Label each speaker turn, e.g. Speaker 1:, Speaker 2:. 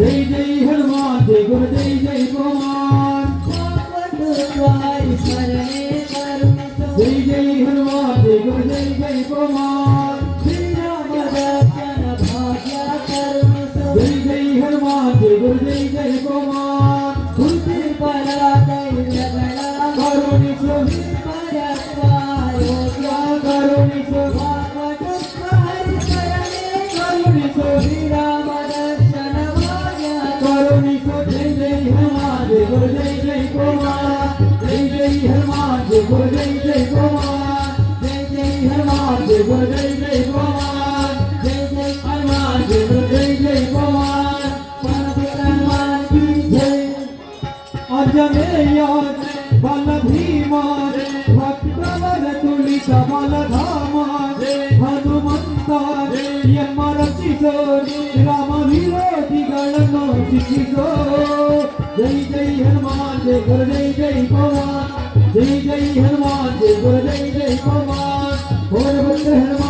Speaker 1: जय जय हनुमान जय गुरु जय जय हनुमान जय जय हनुमान जय गुरु जय जय हनुमान जय जय हनुमान जय गुरु जय जय हनुमान जय जय हनुमान जय गुरु जय जय हनुमान जय जय हनुमान जय गुरु जय जय हनुमान जय जय हनुमान जय गुरु जय जय हनुमान जय जय हनुमान जय गुरु जय जय हनुमान हनुमान की जय अंजनेय बल भीम भक्तवर तुलित बल धाम हनुमंत यम रचितो राम विरोधिಗಳನ್ನು ಶಿಕ್ಷಿಸೋ जय जय हनुमान जय गुरु जय जय हनुमान जय जय हनुमान जय गुरु जय जय हनुमान और भक्त हनुमान